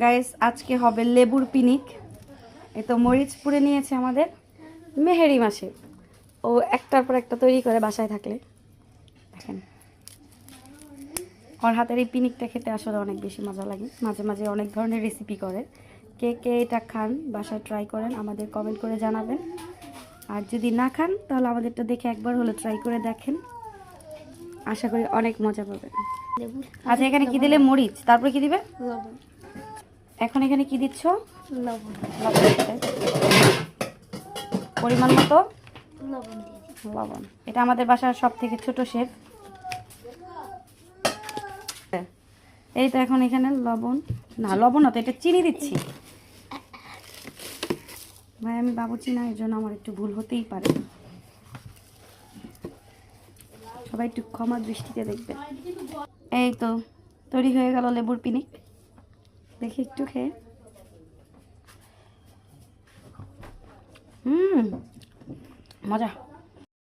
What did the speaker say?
Guys আজকে হবে লেবুর পিনিক। এই তো মরিচ পুড়ে নিয়েছে আমাদের মেহেরি মাসে। ও একটার পর একটা তৈরি করে বাসায় থাকলে। দেখেন ওর হাতের এই পিনিকটা খেতে আসলে অনেক বেশি মজা লাগে। মাঝে মাঝে অনেক ধরনের রেসিপি করে। কে কে এটা খান বাসায় ট্রাই করেন আমাদের কমেন্ট করে জানাবেন। আর যদি না খান তাহলে আমাদেরটা দেখে একবার হলে ট্রাই করে দেখেন, আশা করি অনেক মজা পাবেন। আচ্ছা এখানে কি দিলে? মরিচ, তারপরে কি দিবে? লবণ। এখন এখানে কি দিচ্ছ? লবণ। পরিমাণ মতো লবণ দিয়ে দিই। লবণ। এটা আমাদের বাসার সব থেকে ছোট শেফ। এই তো এখন এখানে লবণ, না লবণ না তো, এটা চিনি দিচ্ছি। ভাই আমি বাবুচি না, এর জন্য আমার একটু ভুল হতেই পারে, সবাই একটু ক্ষমা দৃষ্টিতে দেখবে। এই তো তৈরি হয়ে গেল লেবুর পিনিক। দেখি একটু খেয়ে। মজা।